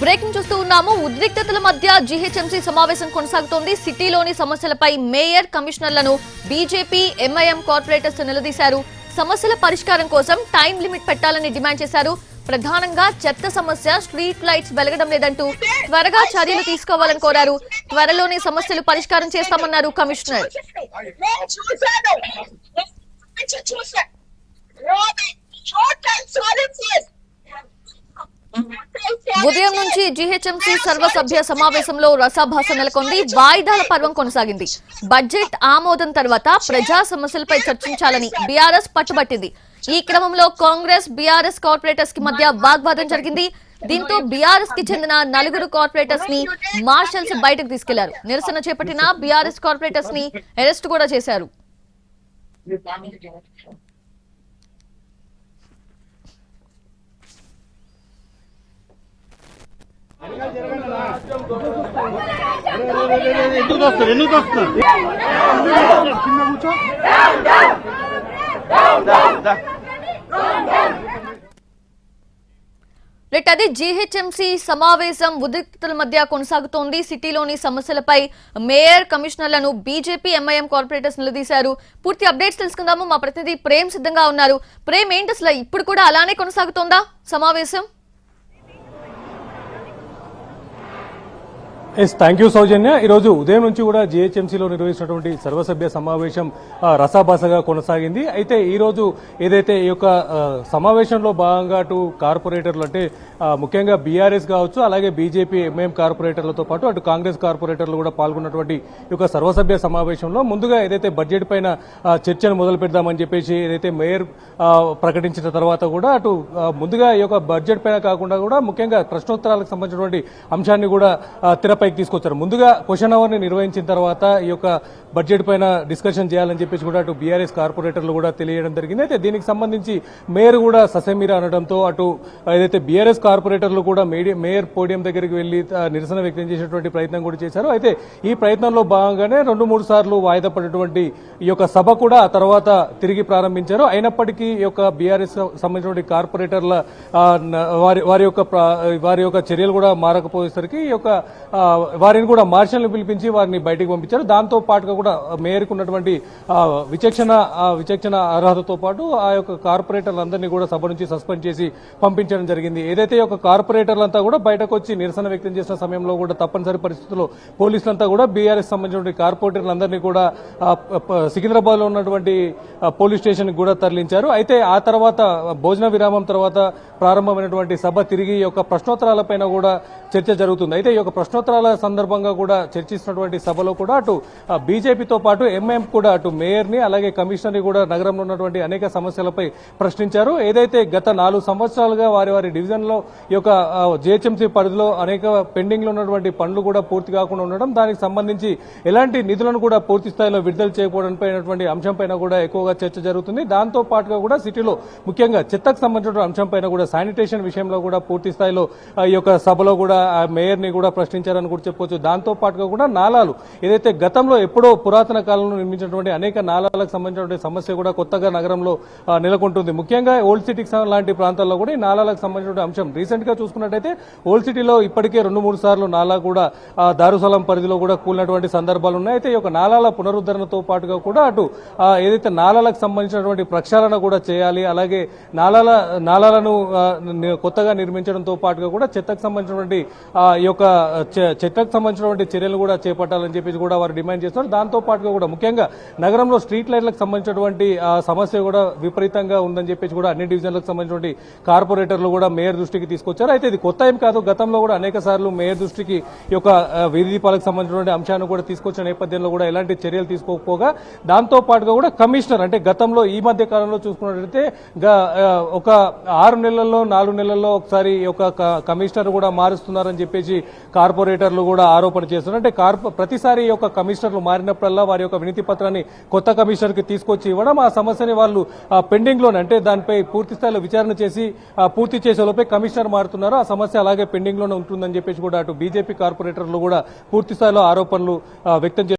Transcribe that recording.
Breaking చూస్తూ ఉన్నాము. ఉద్రిక్తతల మధ్య జీహెచ్ఎంసీ సమావేశం కొనసాగుతోంది. సిటీలోని సమస్యలపై మేయర్, కమిషనర్లను బీజేపీ, ఎంఐఎం కార్పొరేటర్స్ నిలదీశారు. సమస్యల పరిష్కారం కోసం టైం లిమిట్ పెట్టాలని డిమాండ్ చేశారు. ప్రధానంగా చెత్త సమస్య, స్ట్రీట్ లైట్స్ వెలగడం లేదంటూ త్వరగా చర్యలు తీసుకోవాలని కోరారు. త్వరలోనే సమస్యలు పరిష్కారం చేస్తామన్నారు కమిషనర్. ఉదయం నుంచి జీహెచ్ఎంసీ సర్వసభ్య సమావేశంలో రసాభాస నెలకొంది. వాయిదాల పర్వం కొనసాగింది. బడ్జెట్ ఆమోదం తర్వాత ప్రజా సమస్యలపై చర్చించాలని బీఆర్ఎస్ పట్టుబట్టింది. ఈ క్రమంలో కాంగ్రెస్, బీఆర్ఎస్ కార్పొరేటర్స్ కి మధ్య వాగ్వాదం జరిగింది. దీంతో బీఆర్ఎస్ కి చెందిన 4 కార్పొరేటర్స్ ని మార్షల్స్ బయటకు తీసుకెళ్లారు. నిరసన చేపట్టిన బీఆర్ఎస్ కార్పొరేటర్స్ ని అరెస్ట్ కూడా చేశారు. అది జీహెచ్ఎంసీ సమావేశం ఉద్రిక్తతల మధ్య కొనసాగుతోంది. సిటీలోని సమస్యలపై మేయర్, కమిషనర్లను బీజేపీ, ఎంఐఎం కార్పొరేటర్స్ నిలదీశారు. పూర్తి అప్డేట్స్ తెలుసుకుందాము. మా ప్రతినిధి ప్రేమ్ సిద్ధంగా ఉన్నారు. ప్రేమ్, ఏంటి అసలు ఇప్పుడు కూడా అలానే కొనసాగుతోందా సమావేశం? థ్యాంక్ యూ సౌజన్య. ఈరోజు ఉదయం నుంచి కూడా జీహెచ్ఎంసీలో నిర్వహించినటువంటి సర్వసభ్య సమావేశం రసాభాసగా కొనసాగింది. అయితే ఈ రోజు ఏదైతే ఈ యొక్క సమావేశంలో భాగంగా అటు కార్పొరేటర్లు అంటే ముఖ్యంగా బీఆర్ఎస్ కావచ్చు, అలాగే బీజేపీ, ఎంఐఎం కార్పొరేటర్లతో పాటు అటు కాంగ్రెస్ కార్పొరేటర్లు కూడా పాల్గొన్నటువంటి ఈ యొక్క సర్వసభ్య సమావేశంలో ముందుగా ఏదైతే బడ్జెట్ పైన చర్చను మొదలు పెడదామని చెప్పేసి ఏదైతే మేయర్ ప్రకటించిన తర్వాత కూడా అటు ముందుగా ఈ యొక్క బడ్జెట్ పైన కాకుండా కూడా ముఖ్యంగా ప్రశ్నోత్తరాలకు సంబంధించినటువంటి అంశాన్ని కూడా తెరపై తీసుకొచ్చారు. ముందుగా క్వశ్చన్ అవర్ ని నిర్వహించిన తర్వాత ఈ యొక్క బడ్జెట్ పైన డిస్కషన్ చేయాలని చెప్పేసి కూడా అటు బీఆర్ఎస్ కార్పొరేటర్లు కూడా తెలియడం జరిగింది. అయితే దీనికి సంబంధించి మేయర్ కూడా ససేమిరా అనడంతో అటు ఏదైతే బీఆర్ఎస్ కార్పొరేటర్లు కూడా మేయర్ పోడియం దగ్గరికి వెళ్లి నిరసన వ్యక్తం చేసేటువంటి ప్రయత్నం కూడా చేశారు. అయితే ఈ ప్రయత్నంలో భాగంగానే 2-3 సార్లు వాయిదా పడినటువంటి ఈ యొక్క సభ కూడా ఆ తర్వాత తిరిగి ప్రారంభించారు. అయినప్పటికీ ఈ యొక్క బీఆర్ఎస్ సంబంధించినటువంటి కార్పొరేటర్ల వారి యొక్క చర్యలు కూడా మారకపోయేసరికి ఈ యొక్క వారిని కూడా మార్షల్ని పిలిపించి వారిని బయటకు పంపించారు. దాంతో పాటుగా కూడా మేయర్కు ఉన్నటువంటి విచక్షణ అర్హతతో పాటు ఆ యొక్క కార్పొరేటర్లందరినీ కూడా సభ నుంచి సస్పెండ్ చేసి పంపించడం జరిగింది. ఏదైతే ఒక కార్పొరేటర్లంతా కూడా బయటకు వచ్చి నిరసన వ్యక్తం చేసిన సమయంలో కూడా తప్పనిసరి పరిస్థితుల్లో పోలీసులంతా కూడా బీఆర్ఎస్ సంబంధించినటువంటి కార్పొరేటర్లందరినీ కూడా సికింద్రాబాద్ లో ఉన్నటువంటి పోలీస్ స్టేషన్ కూడా తరలించారు. అయితే ఆ తర్వాత భోజన విరామం తర్వాత ప్రారంభమైనటువంటి సభ తిరిగి ఈ యొక్క ప్రశ్నోత్తరాలపైన కూడా చర్చ జరుగుతుంది. అయితే ఈ యొక్క ప్రశ్నోత్తరాల సందర్భంగా కూడా చర్చిస్తున్నటువంటి సభలో కూడా అటు బీజేపీతో పాటు ఎంఐఎం కూడా అటు మేయర్ ని అలాగే కమిషనర్ ని కూడా నగరంలో ఉన్నటువంటి అనేక సమస్యలపై ప్రశ్నించారు. ఏదైతే గత 4 సంవత్సరాలుగా వారి డివిజన్ లో ఈ యొక్క జీహెచ్ఎంసీ పరిధిలో అనేక పెండింగ్ లో ఉన్నటువంటి పనులు కూడా పూర్తి కాకుండా ఉండడం, దానికి సంబంధించి ఎలాంటి నిధులను కూడా పూర్తి స్థాయిలో విడుదల చేయకపోవడంపై అంశంపైన కూడా ఎక్కువగా చర్చ జరుగుతుంది. దాంతో పాటుగా కూడా సిటీలో ముఖ్యంగా చెత్తకు సంబంధించిన అంశంపైన కూడా శానిటేషన్ విషయంలో కూడా పూర్తి స్థాయిలో ఈ యొక్క సభలో కూడా మేయర్ ని కూడా ప్రశ్నించారని కూడా చెప్పుకోవచ్చు. దాంతో పాటుగా కూడా నాలాలు ఏదైతే గతంలో ఎప్పుడో పురాతన కాలంలో నిర్మించినటువంటి అనేక నాలాలకు సంబంధించినటువంటి సమస్య కూడా కొత్తగా నగరంలో నెలకొంటుంది. ముఖ్యంగా ఓల్డ్ సిటీకి లాంటి ప్రాంతాల్లో కూడా ఈ నాలాలకు సంబంధించిన అంశం రీసెంట్ గా చూసుకున్నట్టయితే ఓల్డ్ సిటీలో ఇప్పటికే 2-3 సార్లు నాలా కూడా దారుసలం పరిధిలో కూడా కూలినటువంటి సందర్భాలు ఉన్నాయి. అయితే ఈ యొక్క నాలాల పునరుద్ధరణతో పాటుగా కూడా అటు ఏదైతే నాలాలకు సంబంధించినటువంటి ప్రక్షాళన కూడా చేయాలి, అలాగే నాలాలను కొత్తగా నిర్మించడంతో పాటుగా కూడా చెత్తకు సంబంధించినటువంటి ఈ యొక్క చెత్తకు సంబంధించినటువంటి చర్యలు కూడా చేపట్టాలని చెప్పేసి కూడా వారు డిమాండ్ చేస్తున్నారు. దాంతో పాటుగా కూడా ముఖ్యంగా నగరంలో స్ట్రీట్ లైట్లకు సంబంధించినటువంటి సమస్య కూడా విపరీతంగా ఉందని చెప్పేసి కూడా అన్ని డివిజన్లకు సంబంధించినటువంటి కార్పొరేటర్లు కూడా మేయర్ దృష్టికి తీసుకొచ్చారు. అయితే ఇది కొత్త ఏం కాదు, గతంలో కూడా అనేక సార్లు మేయర్ దృష్టికి ఈ యొక్క వీధి దీపాలకు సంబంధించినటువంటి అంశాన్ని కూడా తీసుకొచ్చిన నేపథ్యంలో కూడా ఎలాంటి చర్యలు తీసుకోకపోగా దాంతో పాటుగా కూడా కమిషనర్ అంటే గతంలో ఈ మధ్య కాలంలో చూసుకున్నట్లయితే ఒక 6 నెలల్లో 4 నెలల్లో ఒకసారి ఈ యొక్క కమిషనర్ కూడా మారుస్తున్నారని చెప్పేసి కార్పొరేటర్లు కూడా ఆరోపణ చేస్తున్నారు. అంటే ప్రతిసారి ఈ యొక్క కమిషనర్లు మారినప్పుడల్లా వారి యొక్క వినతి పత్రాన్ని కొత్త కమిషనర్ కి తీసుకొచ్చి ఇవ్వడం, ఆ సమస్యని వాళ్ళు పెండింగ్ లోనే అంటే దానిపై పూర్తి స్థాయిలో విచారణ చేసి పూర్తి చేసేలోపే కమిషనర్ మారుతున్నారు, ఆ సమస్య అలాగే పెండింగ్ లోనే ఉంటుందని చెప్పేసి కూడా అటు బీజేపీ కార్పొరేటర్లు కూడా పూర్తి స్థాయిలో ఆరోపణలు వ్యక్తం